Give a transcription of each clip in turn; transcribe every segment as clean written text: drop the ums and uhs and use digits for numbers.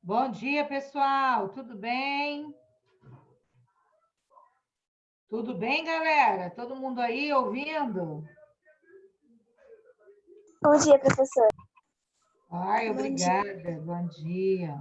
Bom dia, pessoal. Tudo bem? Tudo bem, galera? Todo mundo aí ouvindo? Bom dia, professor. Ai, Bom obrigada. Bom dia.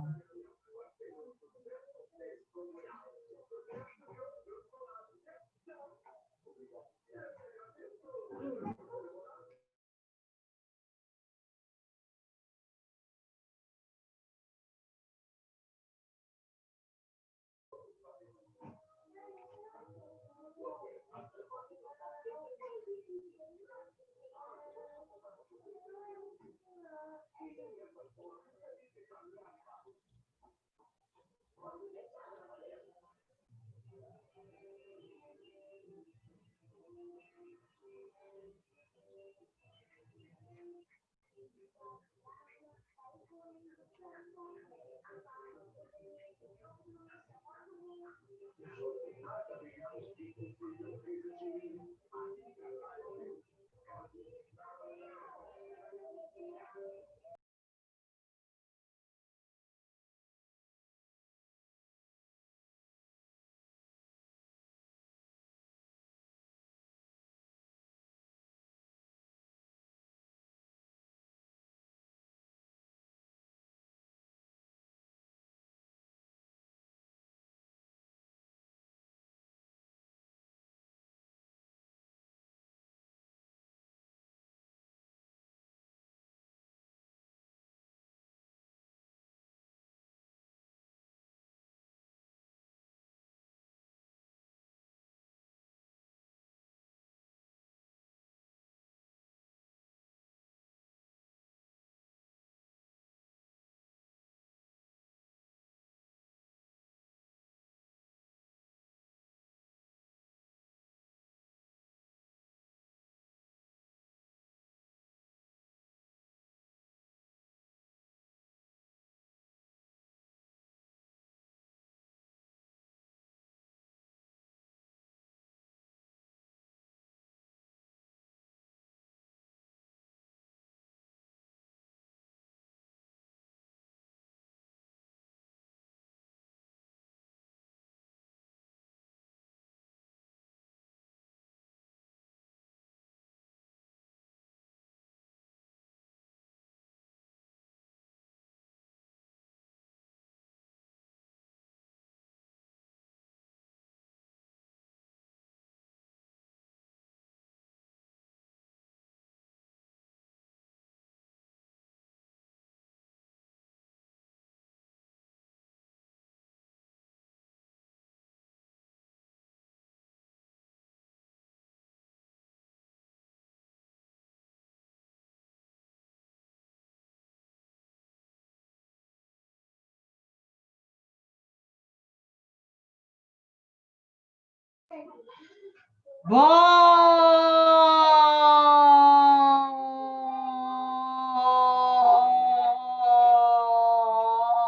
Bom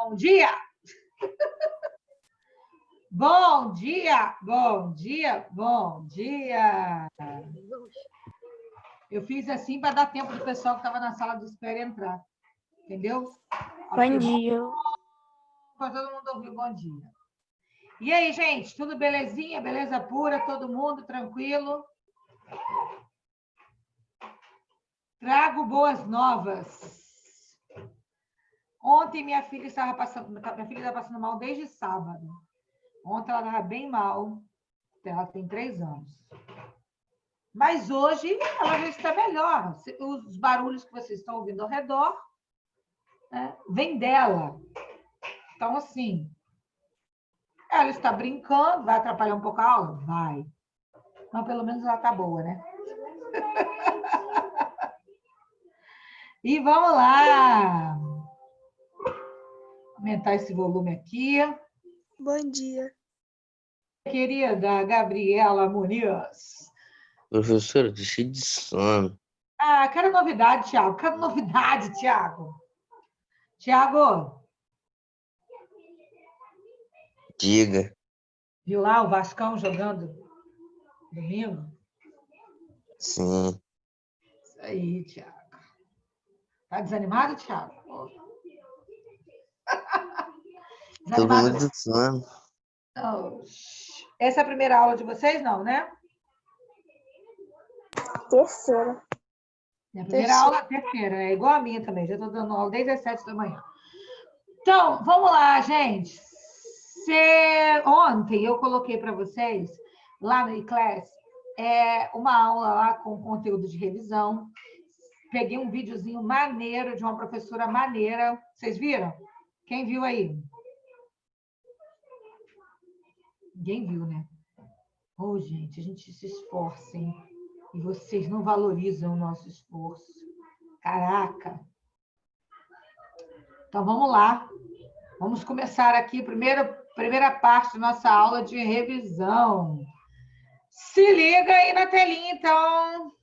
dia! Bom dia! Bom dia! Bom dia! Eu fiz assim para dar tempo do pessoal que estava na sala de espera entrar. Entendeu? Bom dia. Para todo mundo ouvir bom dia. E aí, gente, tudo belezinha? Beleza pura? Todo mundo tranquilo? Trago boas novas. Ontem minha filha estava passando mal desde sábado. Ontem ela estava bem mal. Ela tem 3 anos. Mas hoje ela já está melhor. Os barulhos que vocês estão ouvindo ao redor, né, vêm dela. Então, assim, ela está brincando, vai atrapalhar um pouco a aula? Vai. Mas pelo menos ela está boa, né? E vamos lá. Aumentar esse volume aqui. Bom dia. Querida Gabriela Muniz. Professora, tô cheio de sono. Ah, quero novidade, Thiago. Quero novidade, Thiago. Thiago, Diga. viu lá o Vascão jogando domingo? Sim. Isso aí, Thiago. Tá desanimado, Thiago? Tô com Desanimado? muito sono. Não. Essa é a primeira aula de vocês, não, né? Terceira. Minha primeira aula é terceira, é igual a minha também. Já estou dando aula desde as 7 da manhã. Então, vamos lá, gente. Ontem eu coloquei para vocês, lá no eClass, uma aula lá com conteúdo de revisão. Peguei um videozinho maneiro de uma professora maneira. Vocês viram? Quem viu aí? Ninguém viu, né? Ô, gente, a gente se esforça, hein? E vocês não valorizam o nosso esforço. Caraca! Então, vamos lá. Vamos começar aqui a primeira parte da nossa aula de revisão. Se liga aí na telinha, então.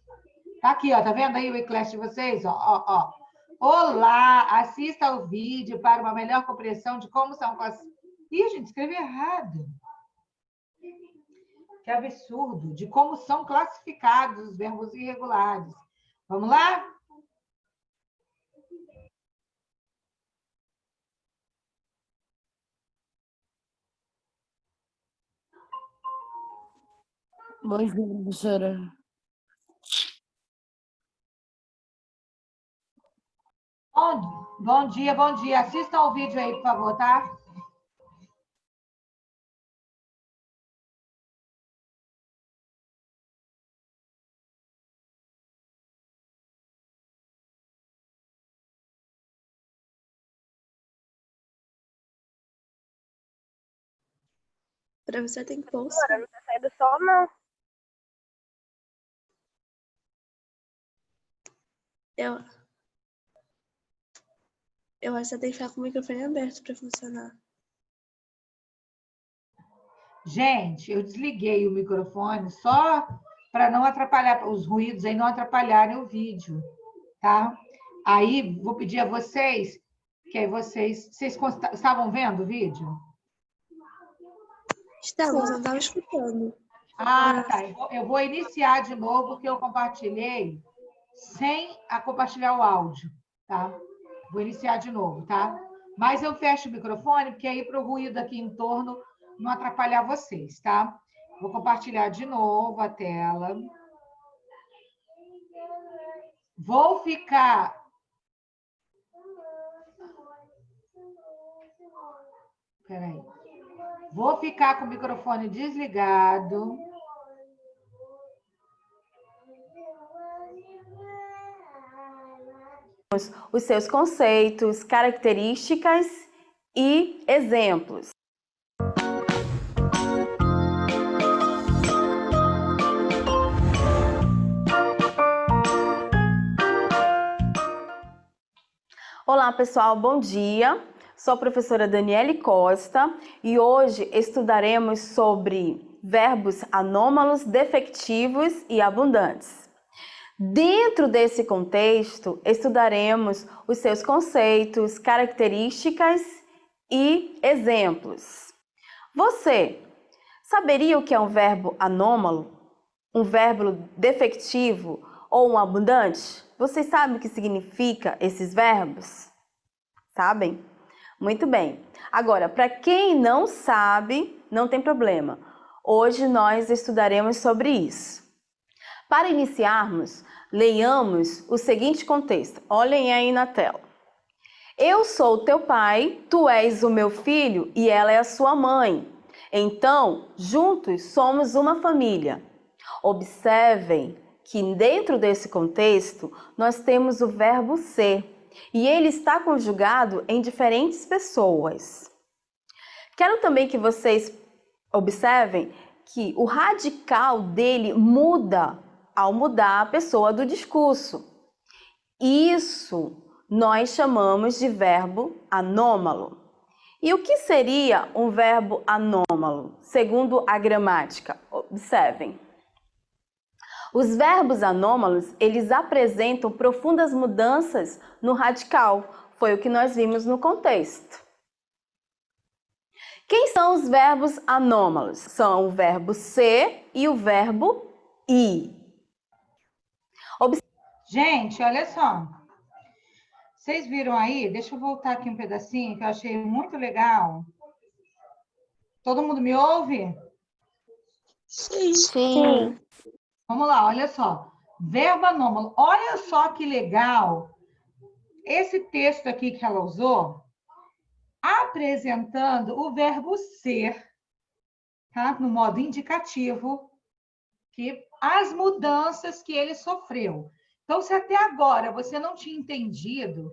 Tá aqui, ó. Tá vendo aí o e-class de vocês? Ó. Olá! Assista ao vídeo para uma melhor compreensão de como são... Ih, gente, escrevi errado. Que absurdo! De como são classificados os verbos irregulares. Vamos lá? Bom dia, professora. Bom dia, bom dia. Assistam ao vídeo aí, por favor, tá? Para você tem que pôr o Agora, não tá saindo som, não. Eu acho que você tem que ficar com o microfone aberto para funcionar. Gente, eu desliguei o microfone só para não atrapalhar, os ruídos aí não atrapalharem o vídeo, tá? Aí, vou pedir a vocês, que aí vocês estavam vendo o vídeo? Estamos, não estava escutando. Ah, tá. Eu vou iniciar de novo, porque eu compartilhei sem compartilhar o áudio, tá? Vou iniciar de novo, tá? Mas eu fecho o microfone, porque aí para o ruído aqui em torno não atrapalhar vocês, tá? Vou compartilhar de novo a tela. Vou ficar... Peraí. Vou ficar com o microfone desligado. Os seus conceitos, características e exemplos. Olá, pessoal, bom dia. Sou a professora Daniele Costa e hoje estudaremos sobre verbos anômalos, defectivos e abundantes. Dentro desse contexto, estudaremos os seus conceitos, características e exemplos. Você saberia o que é um verbo anômalo, um verbo defectivo ou um abundante? Vocês sabem o que significa esses verbos? Sabem? Muito bem. Agora, para quem não sabe, Não tem problema. Hoje nós estudaremos sobre isso. Para iniciarmos, leiamos o seguinte contexto. Olhem aí na tela. Eu sou teu pai, tu és o meu filho e ela é a sua mãe. Então, juntos somos uma família. Observem que dentro desse contexto, nós temos o verbo ser e ele está conjugado em diferentes pessoas. Quero também que vocês observem que o radical dele muda ao mudar a pessoa do discurso. Isso nós chamamos de verbo anômalo. E o que seria um verbo anômalo, segundo a gramática? Observem. Os verbos anômalos, eles apresentam profundas mudanças no radical. Foi o que nós vimos no contexto. Quem são os verbos anômalos? São o verbo ser e o verbo ir. Gente, olha só. Vocês viram aí? Deixa eu voltar aqui um pedacinho que eu achei muito legal. Todo mundo me ouve? Sim. Vamos lá, olha só. Verbo anômalo. Olha só que legal. Esse texto aqui que ela usou, apresentando o verbo ser, tá? No modo indicativo, que as mudanças que ele sofreu. Então, se até agora você não tinha entendido,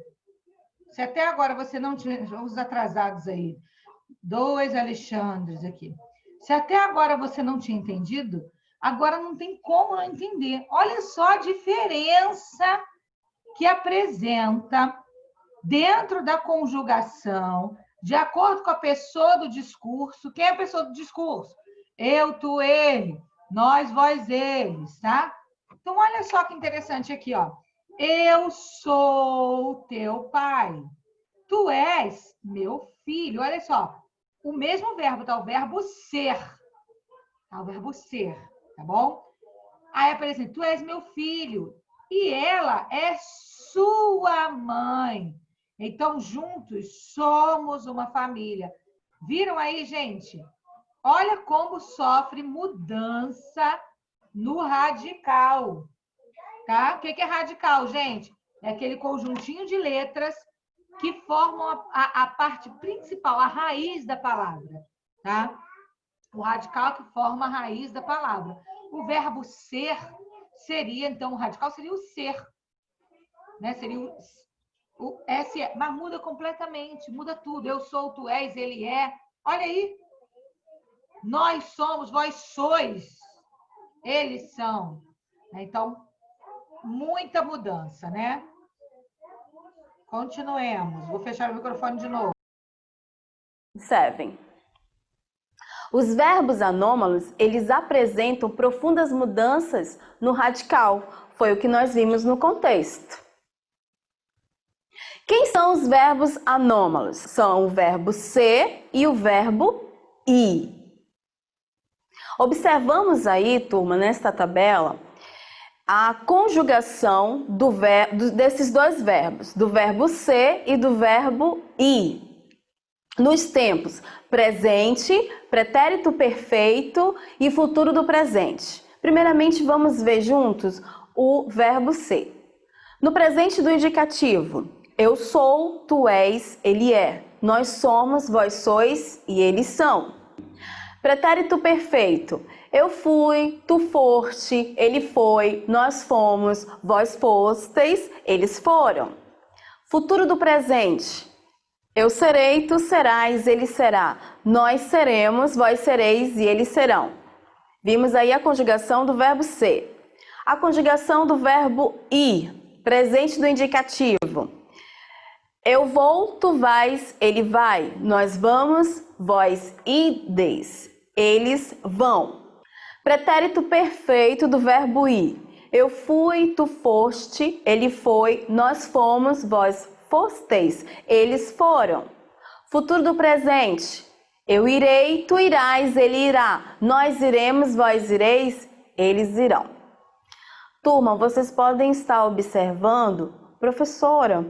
se até agora você não tinha, os atrasados aí, 2 Alexandres aqui, se até agora você não tinha entendido, agora não tem como não entender. Olha só a diferença que apresenta dentro da conjugação, de acordo com a pessoa do discurso. Quem é a pessoa do discurso? Eu, tu, ele, nós, vós, eles, tá? Então, olha só que interessante aqui, ó. Eu sou teu pai. Tu és meu filho. Olha só. O mesmo verbo, tá? O verbo ser. Tá? O verbo ser, tá bom? Aí aparece, tu és meu filho. E ela é sua mãe. Então, juntos, somos uma família. Viram aí, gente? Olha como sofre mudança no radical, tá? O que é radical, gente? É aquele conjuntinho de letras que formam a parte principal, a raiz da palavra, tá? O radical que forma a raiz da palavra. O verbo ser seria, então, o radical seria o ser, né? Seria o S, mas muda completamente, muda tudo. Eu sou, tu és, ele é. Olha aí. Nós somos, vós sois. Eles são. Então, muita mudança, né? Continuemos. Vou fechar o microfone de novo. Observem. Os verbos anômalos, eles apresentam profundas mudanças no radical. Foi o que nós vimos no contexto. Quem são os verbos anômalos? São o verbo ser e o verbo ir. Observamos aí, turma, nesta tabela, a conjugação desses dois verbos, do verbo ser e do verbo ir. Nos tempos presente, pretérito perfeito e futuro do presente. Primeiramente, vamos ver juntos o verbo ser. No presente do indicativo, eu sou, tu és, ele é. Nós somos, vós sois e eles são. Pretérito perfeito. Eu fui, tu foste, ele foi, nós fomos, vós fosteis, eles foram. Futuro do presente. Eu serei, tu serás, ele será. Nós seremos, vós sereis e eles serão. Vimos aí a conjugação do verbo ser. A conjugação do verbo ir, presente do indicativo. Eu vou, tu vais, ele vai. Nós vamos, vós ides, eles vão. Pretérito perfeito do verbo ir. Eu fui, tu foste, ele foi, nós fomos, vós fosteis, eles foram. Futuro do presente. Eu irei, tu irás, ele irá. Nós iremos, vós ireis, eles irão. Turma, vocês podem estar observando, professora,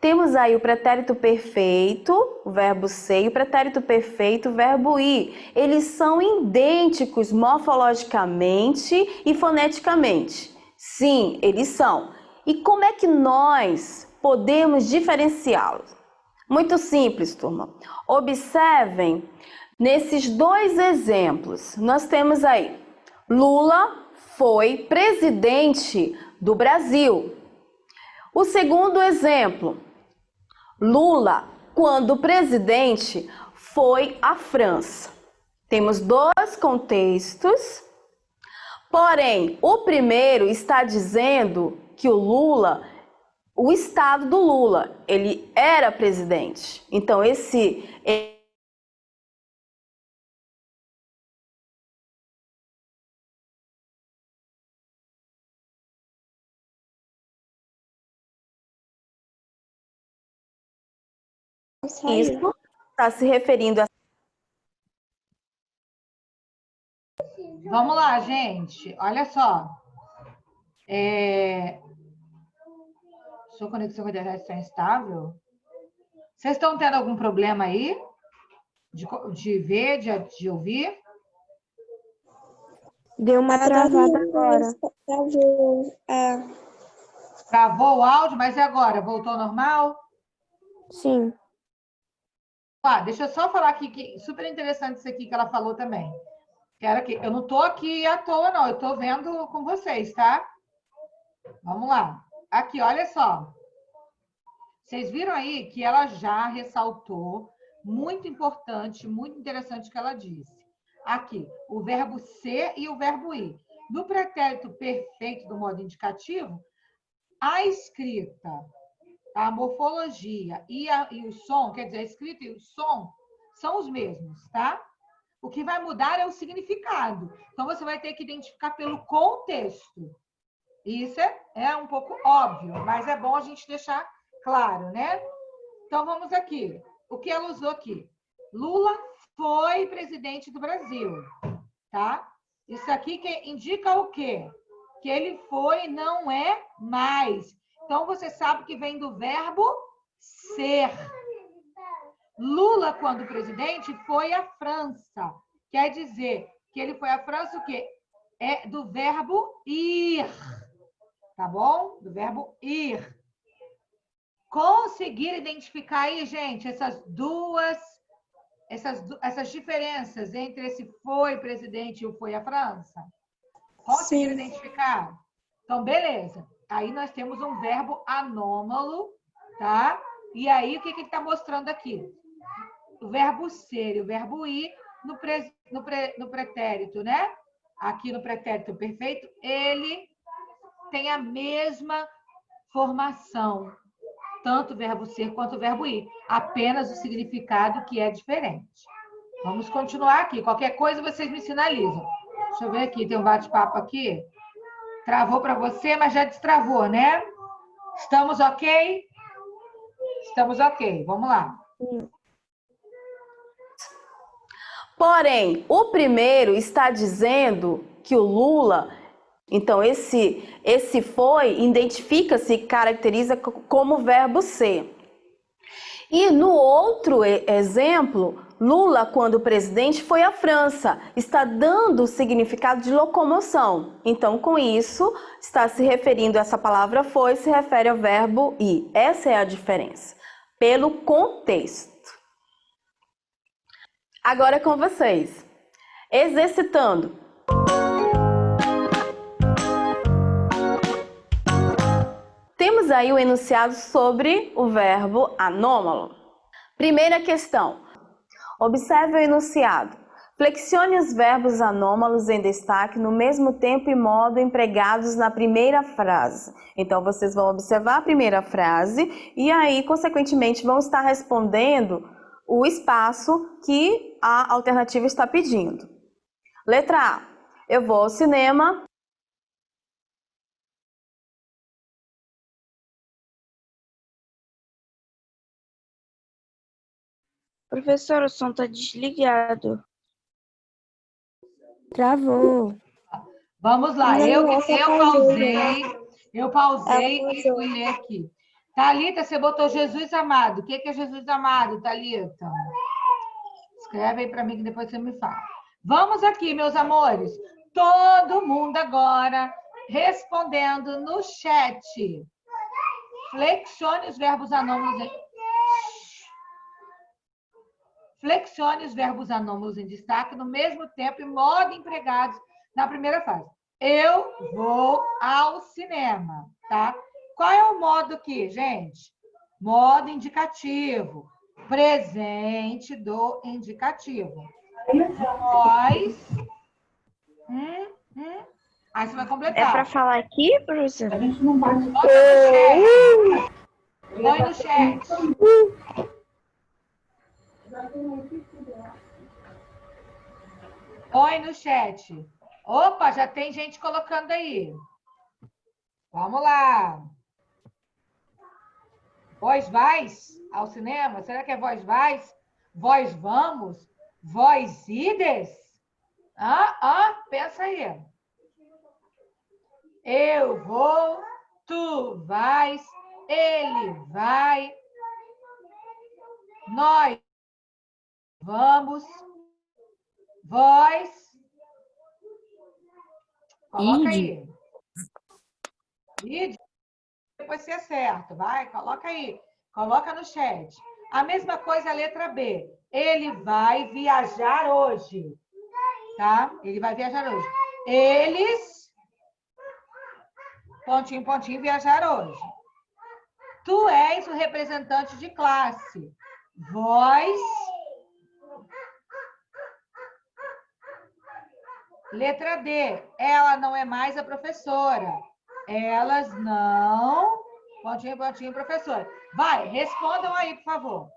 Temos aí o pretérito perfeito, o verbo ser, e o pretérito perfeito, o verbo ir. Eles são idênticos morfologicamente e foneticamente. Sim, eles são. E como é que nós podemos diferenciá-los? Muito simples, turma. Observem nesses dois exemplos. Nós temos aí, Lula foi presidente do Brasil. O segundo exemplo, Lula, quando presidente, foi à França. Temos dois contextos, porém, o primeiro está dizendo que o Lula, o estado do Lula, ele era presidente. Então, esse isso está se referindo a... Vamos lá, gente. Olha só. Sua conexão com a internet está instável? Vocês estão tendo algum problema aí? De ver, de ouvir? Deu uma travada agora. Travou. Travou o áudio, mas e agora? Voltou ao normal? Sim. Deixa eu só falar aqui, que super interessante isso aqui que ela falou também. Eu não estou aqui à toa, não. Eu estou vendo com vocês, tá? Vamos lá. Aqui, olha só. Vocês viram aí que ela já ressaltou, muito importante, muito interessante o que ela disse. Aqui, o verbo ser e o verbo ir. No pretérito perfeito do modo indicativo, a escrita, a morfologia e o som, quer dizer, a escrita e o som são os mesmos, tá? O que vai mudar é o significado. Então, você vai ter que identificar pelo contexto. Isso é um pouco óbvio, mas é bom a gente deixar claro, né? Então, vamos aqui. O que ela usou aqui? Lula foi presidente do Brasil, tá? Isso aqui que indica o quê? Que ele foi, não é mais. Então, você sabe que vem do verbo ser. Lula, quando presidente, foi à França. Quer dizer que ele foi à França o quê? É do verbo ir. Tá bom? Do verbo ir. Conseguir identificar aí, gente, essas diferenças entre esse foi presidente e o foi à França? Conseguiram identificar? Então, beleza. Aí nós temos um verbo anômalo, tá? E aí, o que ele está mostrando aqui? O verbo ser e o verbo ir no pretérito, né? Aqui no pretérito perfeito, ele tem a mesma formação, tanto o verbo ser quanto o verbo ir, apenas o significado que é diferente. Vamos continuar aqui. Qualquer coisa vocês me sinalizam. Deixa eu ver aqui, tem um bate-papo aqui. Travou para você, mas já destravou, né? Estamos ok? Estamos ok. Vamos lá. Porém, o primeiro está dizendo que o Lula, então esse foi, identifica-se, caracteriza como verbo ser. E no outro exemplo, Lula, quando presidente, foi à França, está dando o significado de locomoção. Então, com isso, está se referindo, essa palavra foi, se refere ao verbo ir. Essa é a diferença, pelo contexto. Agora é com vocês. Exercitando. Temos aí o enunciado sobre o verbo anômalo. Primeira questão. Observe o enunciado. Flexione os verbos anômalos em destaque no mesmo tempo e modo empregados na primeira frase. Então, vocês vão observar a primeira frase e aí, consequentemente, vão estar respondendo o espaço que a alternativa está pedindo. Letra A. Eu vou ao cinema. Professor, o som está desligado. Travou. Vamos lá. Não, Eu essa pausei e fui ler aqui. Thalita, você botou Jesus amado. O que é Jesus amado, Thalita? Escreve aí para mim que depois você me fala. Vamos aqui, meus amores. Todo mundo agora respondendo no chat. Flexione os verbos anômalos em destaque no mesmo tempo e modo empregados na primeira fase. Eu vou ao cinema, tá? Qual é o modo aqui, gente? Modo indicativo. Presente do indicativo. Nós. Aí você vai completar. É para falar aqui, professora? Põe no chat. Põe no chat. Opa, já tem gente colocando aí. Vamos lá. Vós vais ao cinema? Será que é vós vais? Vós vamos? Vós ides? Pensa aí. Eu vou, tu vais, ele vai, nós vamos, vós. Coloca aí. Ide. Depois você acerta, vai, coloca aí. Coloca no chat. A mesma coisa a letra B. Ele vai viajar hoje. Tá? Ele vai viajar hoje. Eles, pontinho, pontinho, viajar hoje. Tu és o representante de classe. Vós. Letra D. Ela não é mais a professora. Elas não... Pontinho, pontinho, professor. Vai, respondam aí, por favor.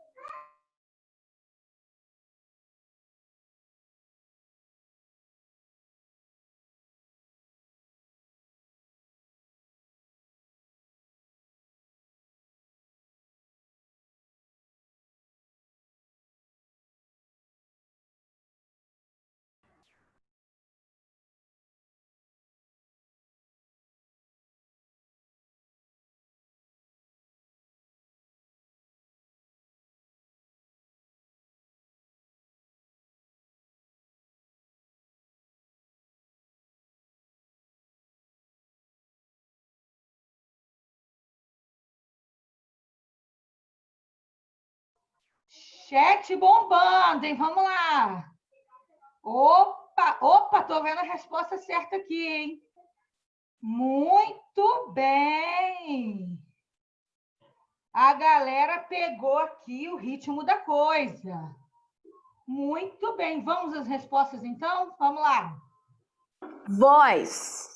Chat bombando, hein? Vamos lá. Opa, tô vendo a resposta certa aqui, hein? Muito bem. A galera pegou aqui o ritmo da coisa. Muito bem. Vamos às respostas, então? Vamos lá. Vós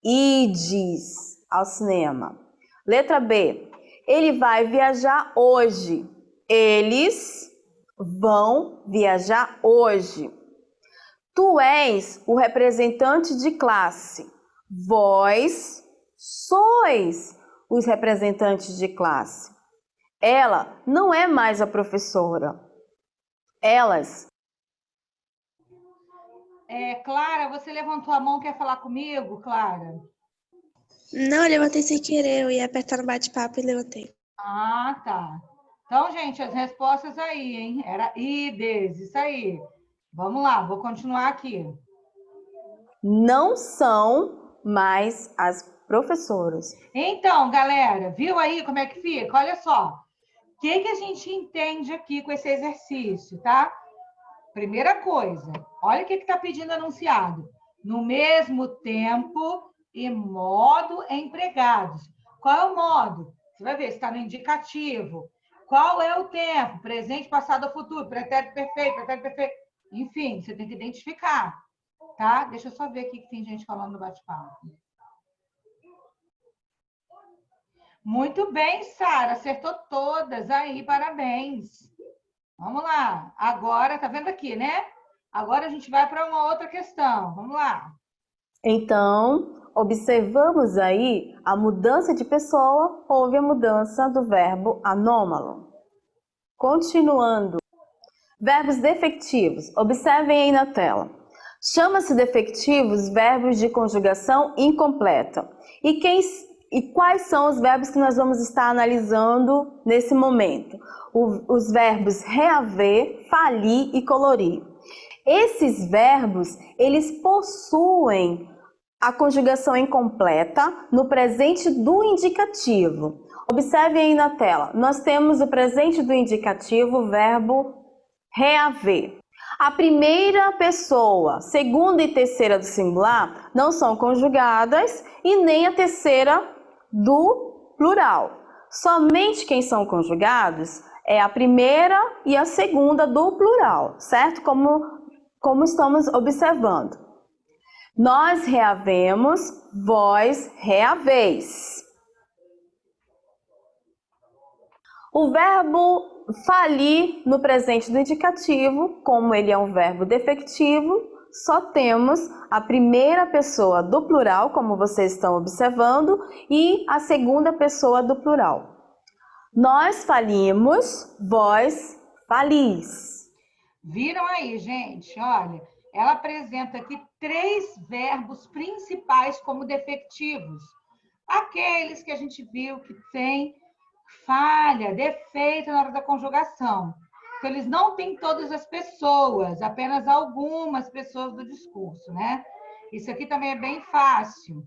ides ao cinema. Letra B. Ele vai viajar hoje. Eles vão viajar hoje. Tu és o representante de classe. Vós sois os representantes de classe. Ela não é mais a professora. Elas. Clara, você levantou a mão, quer falar comigo, Clara? Não, eu levantei sem querer. Eu ia apertar no bate-papo e levantei. Ah, tá. Então, gente, as respostas aí, hein? Era ides, isso aí. Vamos lá, vou continuar aqui. Não são mais as professoras. Então, galera, viu aí como é que fica? Olha só. O que a gente entende aqui com esse exercício, tá? Primeira coisa, olha o que está pedindo anunciado. No mesmo tempo e modo empregados. Qual é o modo? Você vai ver se está no indicativo. Qual é o tempo? Presente, passado ou futuro? Pretérito perfeito, pretérito perfeito. Enfim, você tem que identificar, tá? Deixa eu só ver aqui que tem gente falando no bate-papo. Muito bem, Sara. Acertou todas aí, parabéns. Vamos lá. Agora, tá vendo aqui, né? Agora a gente vai para uma outra questão. Vamos lá. Então, observamos aí a mudança de pessoa, houve a mudança do verbo anômalo. Continuando. Verbos defectivos. Observem aí na tela. Chama-se defectivos verbos de conjugação incompleta. E E quais são os verbos que nós vamos estar analisando nesse momento? Os verbos reaver, falir e colorir. Esses verbos, eles possuem a conjugação incompleta no presente do indicativo. Observe aí na tela, nós temos o presente do indicativo, o verbo reaver. A primeira pessoa, segunda e terceira do singular não são conjugadas e nem a terceira do plural. Somente quem são conjugados é a primeira e a segunda do plural, certo? Como estamos observando. Nós reavemos, vós reaveis. O verbo falir no presente do indicativo, como ele é um verbo defectivo, só temos a primeira pessoa do plural, como vocês estão observando, e a segunda pessoa do plural. Nós falimos, vós falis. Viram aí, gente? Olha, ela apresenta aqui 3 verbos principais como defectivos. Aqueles que a gente viu que tem falha, defeito na hora da conjugação. Então, eles não têm todas as pessoas, apenas algumas pessoas do discurso, né? Isso aqui também é bem fácil.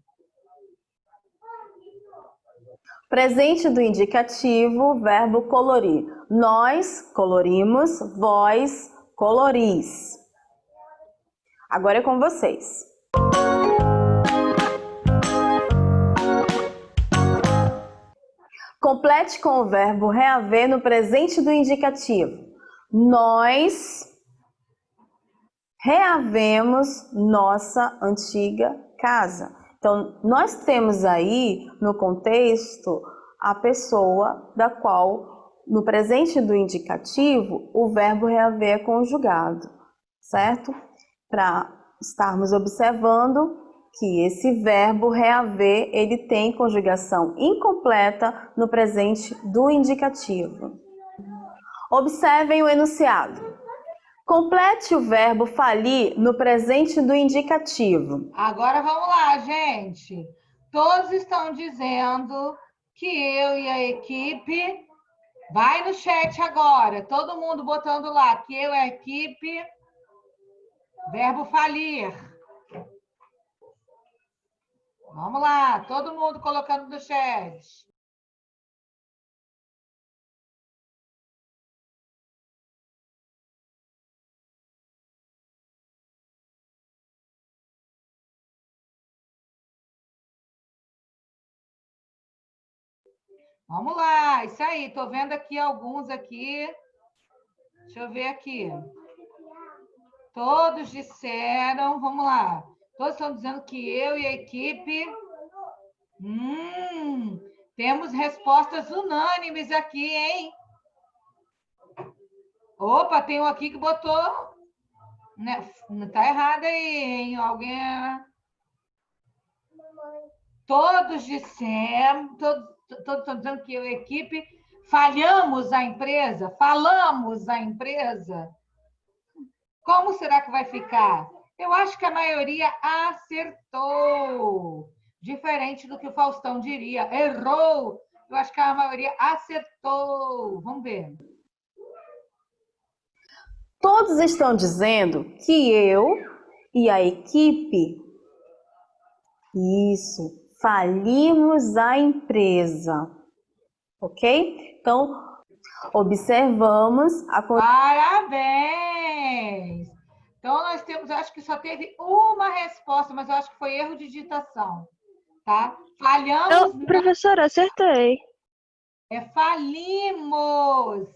Presente do indicativo, verbo colorir. Nós colorimos, vós coloris. Agora é com vocês. Complete com o verbo reaver no presente do indicativo. Nós reavemos nossa antiga casa. Então, nós temos aí, no contexto, a pessoa da qual, no presente do indicativo, o verbo reaver é conjugado, certo? Para estarmos observando que esse verbo reaver, ele tem conjugação incompleta no presente do indicativo. Observem o enunciado. Complete o verbo falir no presente do indicativo. Agora vamos lá, gente. Todos estão dizendo que eu e a equipe... Vai no chat agora, todo mundo botando lá que eu e a equipe... Verbo falir. Vamos lá, todo mundo colocando no chat. Vamos lá, isso aí. Estou vendo aqui alguns aqui. Deixa eu ver aqui. Todos disseram, vamos lá. Todos estão dizendo que eu e a equipe... temos respostas unânimes aqui, hein? Opa, tem um aqui que botou... Não tá errado aí, hein? Alguém... Todos disseram, todos estão dizendo que eu e a equipe falhamos a empresa, falamos a empresa. Como será que vai ficar? Eu acho que a maioria acertou. Diferente do que o Faustão diria. Errou. Eu acho que a maioria acertou. Vamos ver. Todos estão dizendo que eu e a equipe, falimos a empresa. Ok? Então, observamos a... Parabéns! Então, nós temos, acho que só teve uma resposta, mas eu acho que foi erro de digitação, tá? Falhamos... Professora, acertei. Falimos,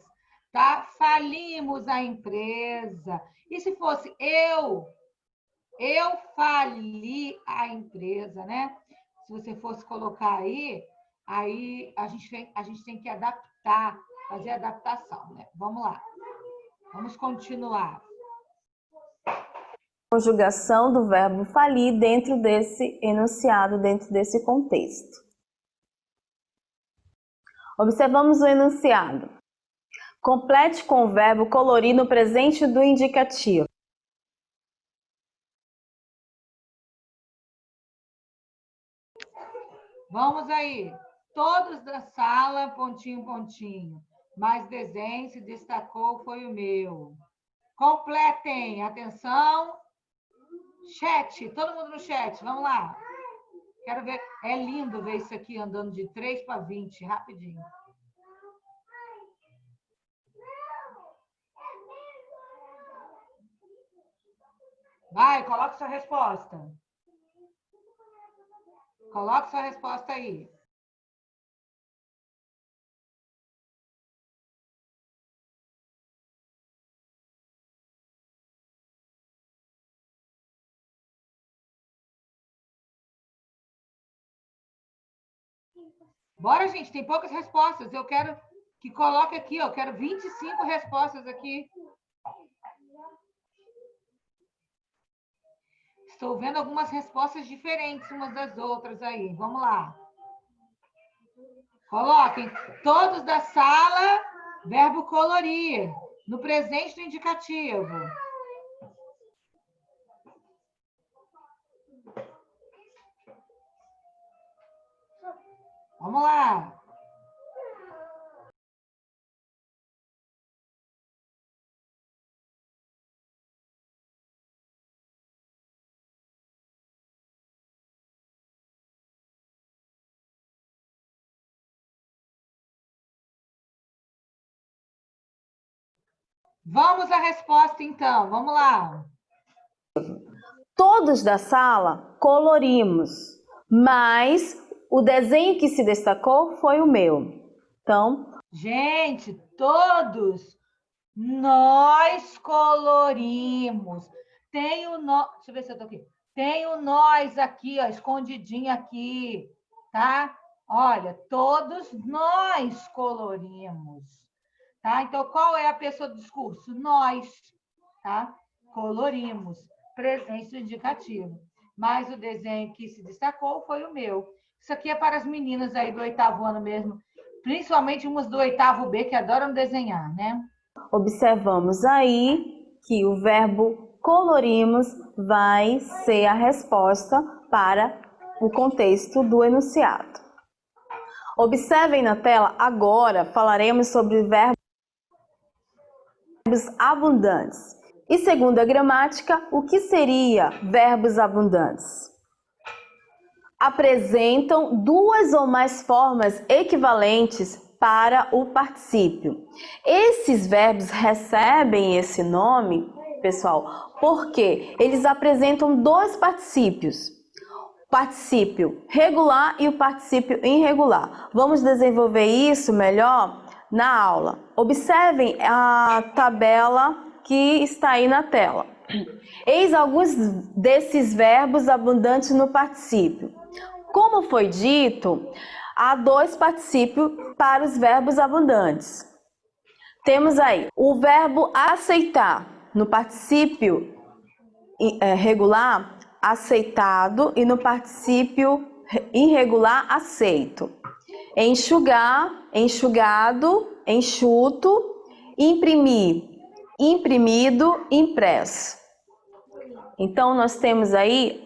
tá? Falimos a empresa. E se fosse eu fali a empresa, né? Se você fosse colocar aí a gente tem que adaptar, fazer adaptação, né? Vamos lá. Vamos continuar. Conjugação do verbo falir dentro desse enunciado, dentro desse contexto. Observamos o enunciado. Complete com o verbo colorir no presente do indicativo. Vamos aí. Todos da sala, pontinho, pontinho. Mas desenho se destacou, foi o meu. Completem. Atenção. Chat. Todo mundo no chat. Vamos lá. Quero ver. É lindo ver isso aqui andando de 3 para 20. Rapidinho. Vai, coloca sua resposta. Coloca sua resposta aí. Bora, gente, tem poucas respostas. Eu quero que coloque aqui, eu quero 25 respostas aqui. Estou vendo algumas respostas diferentes umas das outras aí. Vamos lá. Coloquem. Todos da sala, verbo colorir. No presente do indicativo. Vamos lá. Vamos à resposta, então. Vamos lá. Todos da sala colorimos, mas o desenho que se destacou foi o meu. Então, gente, todos nós colorimos. Tem o nós. Deixa eu ver se eu tô aqui. Tem o nós aqui, ó, escondidinho aqui, tá? Olha, todos nós colorimos. Tá? Então, qual é a pessoa do discurso? Nós, tá? Colorimos. Presente indicativo. Mas o desenho que se destacou foi o meu. Isso aqui é para as meninas aí do 8º ano mesmo, principalmente umas do 8º B que adoram desenhar, né? observamos aí que o verbo colorimos vai ser a resposta para o contexto do enunciado. Observem na tela, agora falaremos sobre verbos abundantes. E segundo a gramática, o que seria verbos abundantes? Apresentam duas ou mais formas equivalentes para o particípio. Esses verbos recebem esse nome, pessoal, porque eles apresentam dois particípios. O particípio regular e o particípio irregular. Vamos desenvolver isso melhor na aula. Observem a tabela que está aí na tela. Eis alguns desses verbos abundantes no particípio. Como foi dito, há dois particípios para os verbos abundantes. Temos aí o verbo aceitar, no particípio regular, aceitado, e no particípio irregular, aceito. Enxugar, enxugado, enxuto, imprimir, imprimido, impresso. Então, nós temos aí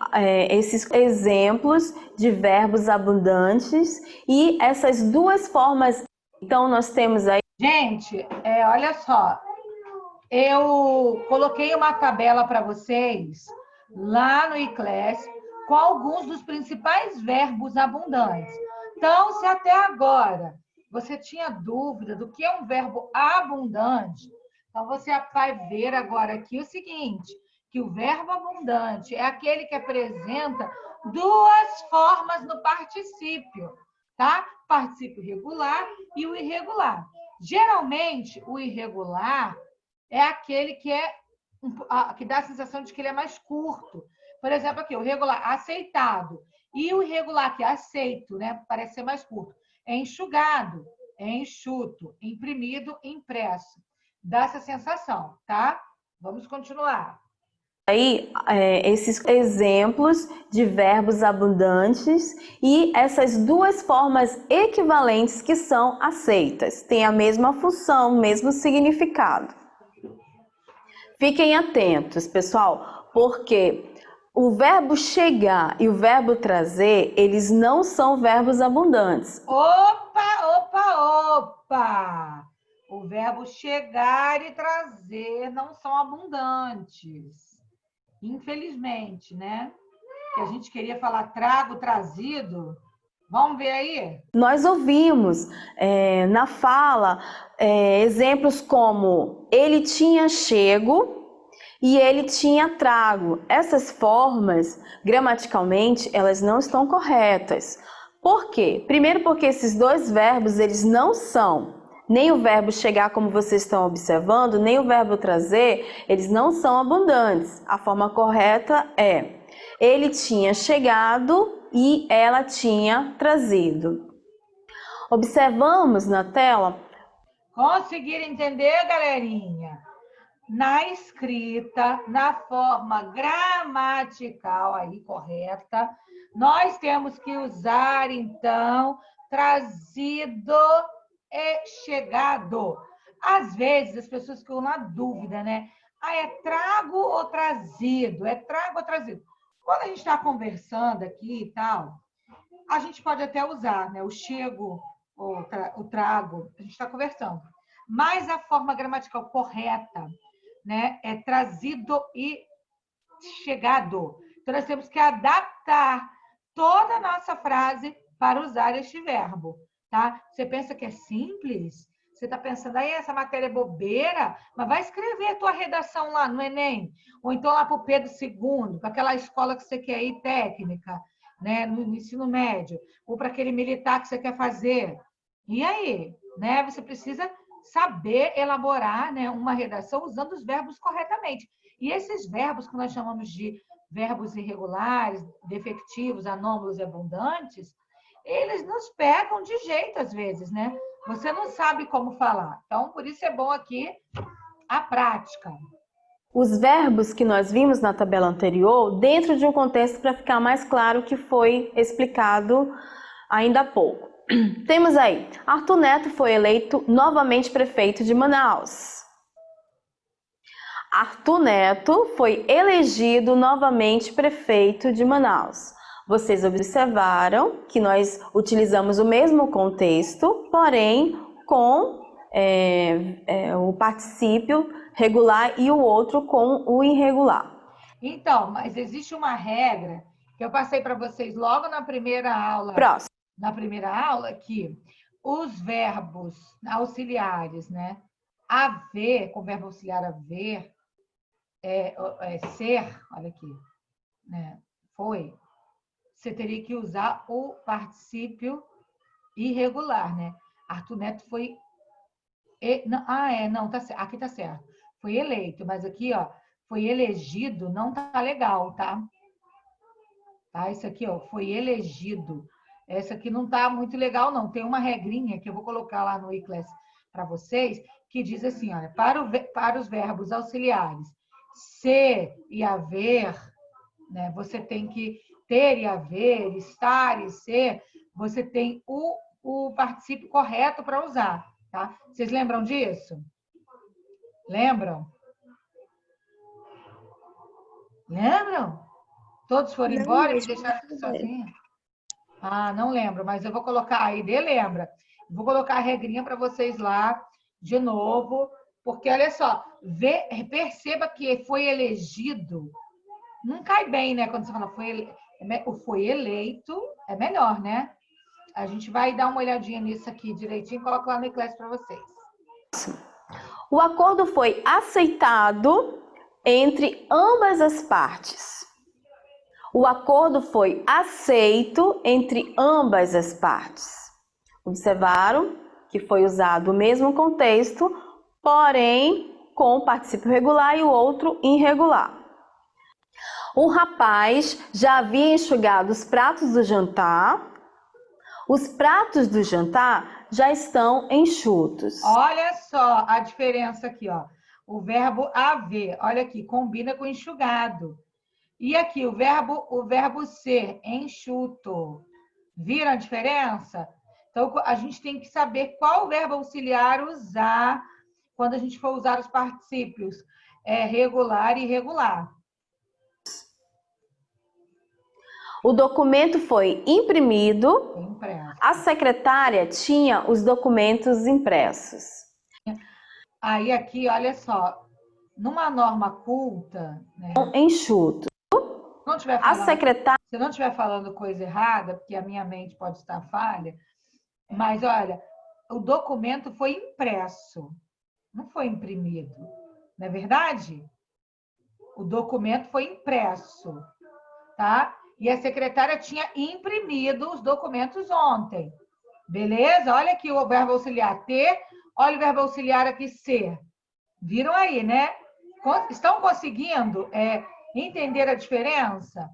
esses exemplos de verbos abundantes e essas duas formas. Então, nós temos aí... Gente, olha só. Eu coloquei uma tabela para vocês lá no iClass com alguns dos principais verbos abundantes. Então, se até agora você tinha dúvida do que é um verbo abundante, então você vai ver agora aqui o seguinte, que o verbo abundante é aquele que apresenta duas formas no particípio, tá? Particípio regular e o irregular. Geralmente, o irregular é aquele que dá a sensação de que ele é mais curto. Por exemplo, aqui, o regular aceitado e o irregular, que é aceito, né? Parece ser mais curto. É enxugado, é enxuto, imprimido, impresso. Dá essa sensação, tá? Vamos continuar. Aí, esses exemplos de verbos abundantes e essas duas formas equivalentes que são aceitas. Tem a mesma função, o mesmo significado. Fiquem atentos, pessoal, porque O verbo chegar e o verbo trazer, eles não são verbos abundantes. Opa! O verbo chegar e trazer não são abundantes. Infelizmente, né? Que a gente queria falar trago, trazido. Vamos ver aí? Nós ouvimos na fala exemplos como ele tinha chego e ele tinha trago. Essas formas, gramaticalmente, elas não estão corretas. Por quê? Primeiro porque esses dois verbos, eles não são. Nem o verbo chegar, como vocês estão observando, nem o verbo trazer, eles não são abundantes. A forma correta é: ele tinha chegado e ela tinha trazido. Observamos na tela. Conseguiram entender, galerinha? Na escrita, na forma gramatical aí correta, nós temos que usar, então, trazido e chegado. Às vezes, as pessoas ficam na dúvida, né? Ah, é trago ou trazido? É trago ou trazido? Quando a gente está conversando aqui e tal, a gente pode até usar, né? O chego, o trago, a gente está conversando. Mas a forma gramatical correta, né, é trazido e chegado. Então, nós temos que adaptar toda a nossa frase para usar este verbo, tá? Você pensa que é simples? Você está pensando, aí essa matéria é bobeira, mas vai escrever a tua redação lá no Enem, ou então lá para o Pedro II, para aquela escola que você quer ir técnica, né, no ensino médio, ou para aquele militar que você quer fazer. E aí, né? Você precisa saber elaborar, né, uma redação usando os verbos corretamente. E esses verbos que nós chamamos de verbos irregulares, defectivos, anômalos e abundantes, eles nos pegam de jeito às vezes, né? Você não sabe como falar. Então, por isso é bom aqui a prática. Os verbos que nós vimos na tabela anterior, dentro de um contexto para ficar mais claro o que foi explicado ainda há pouco. Temos aí, Arthur Neto foi eleito novamente prefeito de Manaus. Arthur Neto foi elegido novamente prefeito de Manaus. Vocês observaram que nós utilizamos o mesmo contexto, porém com o particípio regular e o outro com o irregular. Então, mas existe uma regra que eu passei para vocês logo na primeira aula. Próximo. Na primeira aula, que os verbos auxiliares, né? Haver, com o verbo auxiliar haver, ser, olha aqui, né? Foi. Você teria que usar o particípio irregular, né? Arthur Neto foi... Não, tá certo. Aqui tá certo. Foi eleito, mas aqui, ó, foi elegido, não tá legal, tá? Tá? Isso aqui, ó, foi elegido. Essa aqui não tá muito legal, não. Tem uma regrinha que eu vou colocar lá no iClass para vocês, que diz assim, olha, para os verbos auxiliares ser e haver, né, você tem que ter e haver, estar e ser, você tem o particípio correto para usar, tá? Vocês lembram disso? Lembram? Lembram? Todos foram Não embora e me mesmo, deixaram não aqui lembro. sozinha? Ah, não lembro, mas eu vou colocar, a ID lembra. Vou colocar a regrinha para vocês lá, de novo, porque olha só, perceba que foi elegido, não cai bem, né? Quando você fala foi eleito, é melhor, né? A gente vai dar uma olhadinha nisso aqui direitinho, coloco lá no iClass para vocês. O acordo foi aceitado entre ambas as partes. O acordo foi aceito entre ambas as partes. Observaram que foi usado o mesmo contexto, porém com o particípio regular e o outro irregular. O rapaz já havia enxugado os pratos do jantar. Os pratos do jantar já estão enxutos. Olha só a diferença aqui, ó. O verbo haver, olha aqui, combina com enxugado. E aqui o verbo ser, enxuto. Viram a diferença? Então, a gente tem que saber qual verbo auxiliar usar quando a gente for usar os particípios regular e irregular. O documento foi imprimido. Impresso. A secretária tinha os documentos impressos. Aí aqui, olha só, numa norma culta, né? Enxuto. Não tiver A falando, secretária se eu não estiver falando coisa errada, porque a minha mente pode estar falha, mas olha, o documento foi impresso, não foi imprimido, não é verdade? O documento foi impresso, tá? E a secretária tinha imprimido os documentos ontem, beleza? Olha aqui o verbo auxiliar ter, olha o verbo auxiliar aqui ser. Viram aí, né? Estão conseguindo entender a diferença?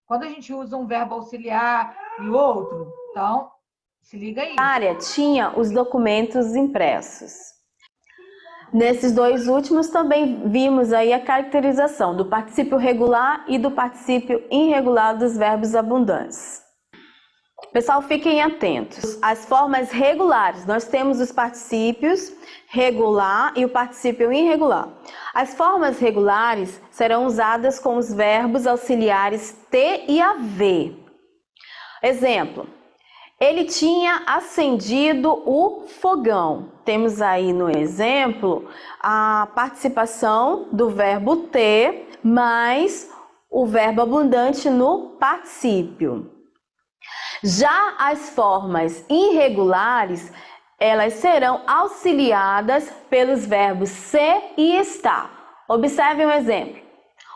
Quando a gente usa um verbo auxiliar e outro, então, se liga aí. tinha os documentos impressos. Nesses dois últimos também vimos aí a caracterização do particípio regular e do particípio irregular dos verbos abundantes. Pessoal, fiquem atentos. As formas regulares, nós temos os particípios regular e o particípio irregular. As formas regulares serão usadas com os verbos auxiliares ter e haver. Exemplo: ele tinha acendido o fogão. Temos aí no exemplo a participação do verbo ter mais o verbo abundante no particípio. Já as formas irregulares, elas serão auxiliadas pelos verbos ser e estar. Observe um exemplo.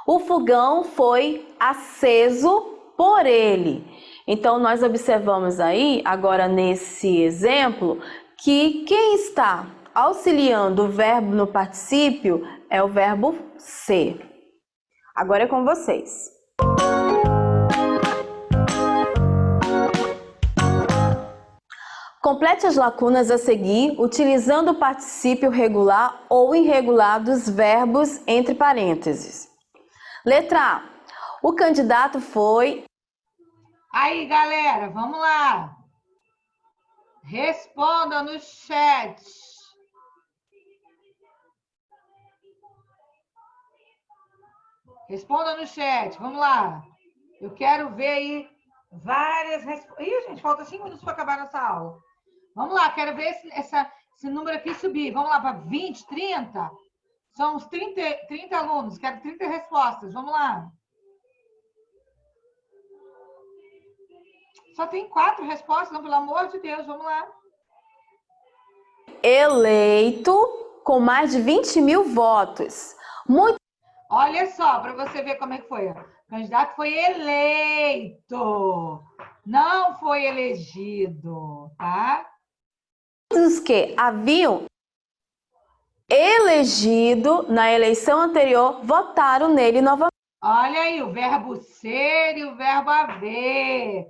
O fogão foi aceso por ele. Então, nós observamos aí, agora nesse exemplo, que quem está auxiliando o verbo no particípio é o verbo ser. Agora é com vocês. Complete as lacunas a seguir, utilizando o particípio regular ou irregular dos verbos entre parênteses. Letra A. O candidato foi... Aí, galera, vamos lá. Responda no chat. Responda no chat, vamos lá. Eu quero ver aí várias respostas. Ih, gente, falta 5 minutos para acabar nossa aula. Vamos lá, quero ver esse número aqui subir. Vamos lá para 20, 30? São uns 30 alunos, quero 30 respostas. Vamos lá. Só tem 4 respostas, não, pelo amor de Deus, vamos lá. Eleito com mais de 20 mil votos. Muito... Olha só, para você ver como é que foi. O candidato foi eleito, não foi elegido, tá? Os que haviam elegido na eleição anterior votaram nele novamente. Olha aí, o verbo ser e o verbo haver,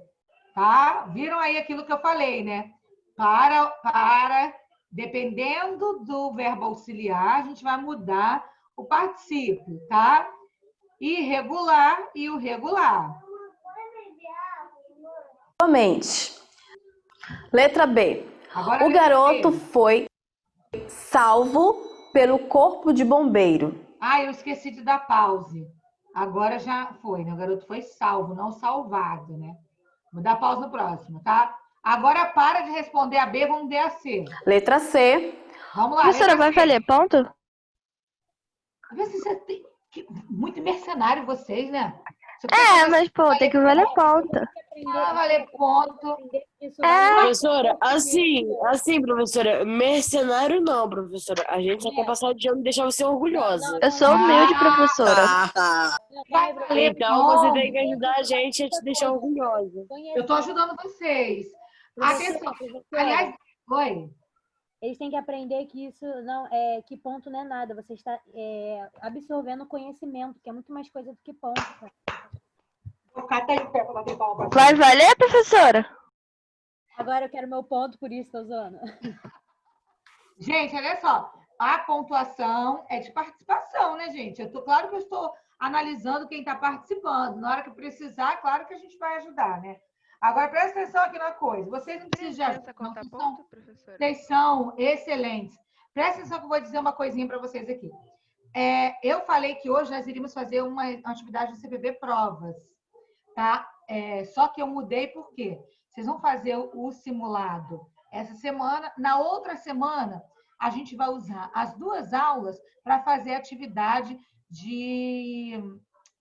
tá? Viram aí aquilo que eu falei, né? Dependendo do verbo auxiliar, a gente vai mudar o particípio, tá? Irregular e o regular. Novamente. Letra B. Agora, O garoto foi salvo pelo corpo de bombeiro. Ah, eu esqueci de dar pause. Agora já foi, né? O garoto foi salvo, não salvado, né? Vou dar pausa no próximo, tá? Agora para de responder a B, vamos ver a C. Letra C. Vamos lá. Professora, letra vai C. valer ponto? Vê se você tem... Muito mercenário vocês, né? Mas pô, tem que valer ponto. Ah, valer ponto. Professora, assim, professora, mercenário não, professora. A gente só quer passar de ano e deixar você orgulhosa. Eu sou humilde, professora. Vai valer Então ponto. você tem que ajudar a gente a te deixar orgulhosa. Eu tô ajudando vocês. Atenção. Aliás, oi. Eles têm que aprender que isso não que ponto não é nada. Você está absorvendo conhecimento, que é muito mais coisa do que ponto. Cara. Vai valer, professora? Agora eu quero meu ponto, por isso estou usando. Gente, olha só. A pontuação é de participação, né, gente? Claro que eu estou analisando quem está participando. Na hora que precisar, claro que a gente vai ajudar, né? Agora, presta atenção aqui na coisa. Vocês não precisam de ajuda. Vocês são excelentes. Presta atenção que eu vou dizer uma coisinha para vocês aqui. Eu falei que hoje nós iríamos fazer uma atividade do CPB Provas, tá? Só que eu mudei por quê? Vocês vão fazer o simulado essa semana. Na outra semana, a gente vai usar as 2 aulas para fazer atividade de...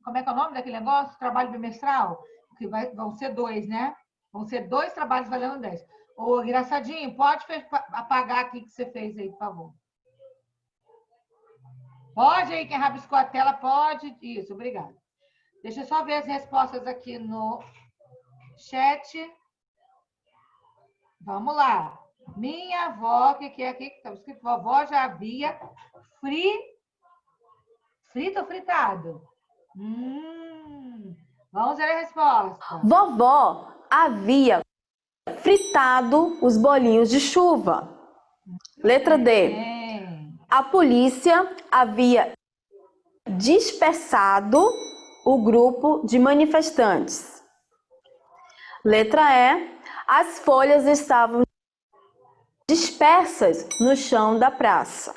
Como é que é o nome daquele negócio? Trabalho bimestral? Que vão ser 2, né? Vão ser 2 trabalhos valendo 10. Ô, engraçadinho, pode apagar aqui que você fez aí, por favor. Pode aí, quem rabiscou a tela, pode. Isso, obrigada. Deixa eu só ver as respostas aqui no chat. Vamos lá. Minha avó, o que é aqui? Que estava escrito, vovó já havia frito ou fritado? Vamos ver a resposta. Vovó havia fritado os bolinhos de chuva. Letra D. A polícia havia dispersado o grupo de manifestantes. Letra E. As folhas estavam dispersas no chão da praça.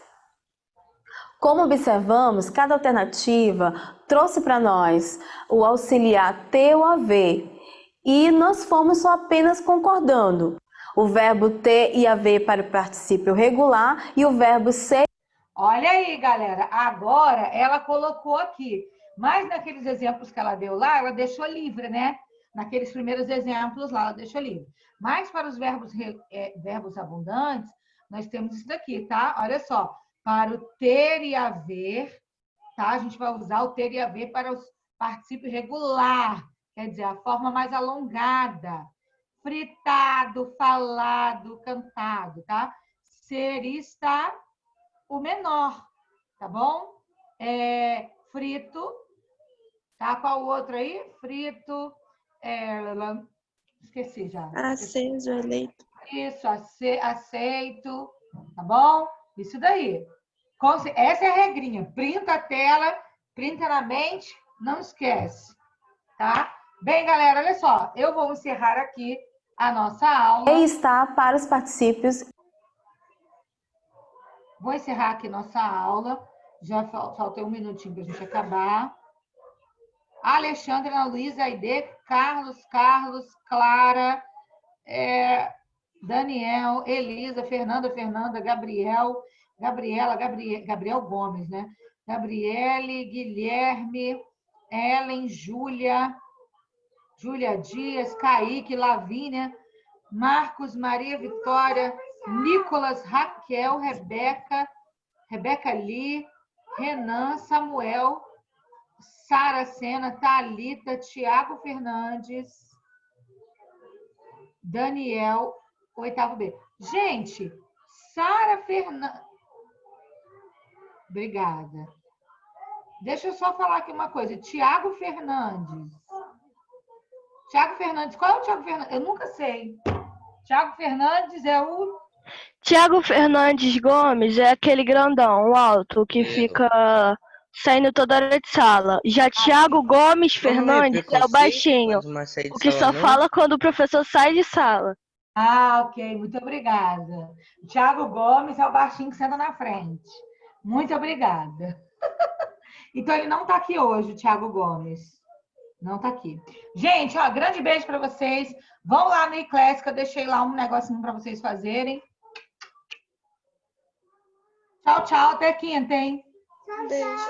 Como observamos, cada alternativa trouxe para nós o auxiliar ter ou haver, e nós fomos só apenas concordando. O verbo ter e haver para o particípio regular e o verbo ser. Olha aí, galera, agora ela colocou aqui, mas naqueles exemplos que ela deu lá, ela deixou livre, né? Naqueles primeiros exemplos lá, ela deixou livre. Mas para os verbos abundantes, nós temos isso daqui, tá? Olha só, para o ter e haver, tá? A gente vai usar o ter e haver para o particípio regular, quer dizer, a forma mais alongada. Fritado, falado, cantado, tá? Ser e estar, o menor, tá bom? Frito, tá? Qual o outro aí? Frito, esqueci já. Aceso, eleito. Isso, aceito, tá bom? Isso daí. Essa é a regrinha. Printa a tela, printa na mente, não esquece, tá? Bem, galera, olha só. Eu vou encerrar aqui a nossa aula. E está para os particípios. Vou encerrar aqui nossa aula. Já falta um minutinho para a gente acabar. Alexandre, Ana Luísa, Aide, Carlos, Clara, Daniel, Elisa, Fernanda, Gabriel Gomes, né? Gabriele, Guilherme, Ellen, Júlia Dias, Kaique, Lavínia, Marcos, Maria Vitória, Nicolas, Raquel, Rebeca Lee, Renan, Samuel, Sara Sena, Thalita, Tiago Fernandes, Daniel, 8º B. Gente, Sara Fernandes. Obrigada. Deixa eu só falar aqui uma coisa. Tiago Fernandes. Qual é o Tiago Fernandes? Eu nunca sei. Tiago Fernandes é o... Tiago Fernandes Gomes é aquele grandão, o alto, que fica saindo toda hora de sala. Já Tiago Gomes Fernandes é o baixinho, o que só fala quando o professor sai de sala. Ah, ok. Muito obrigada. Tiago Gomes é o baixinho que senta na frente. Muito obrigada. Então, ele não está aqui hoje, o Tiago Gomes. Não está aqui. Gente, ó, grande beijo para vocês. Vão lá no iClass, que eu deixei lá um negocinho para vocês fazerem. Tchau, tchau. Até quinta, hein? Beijo.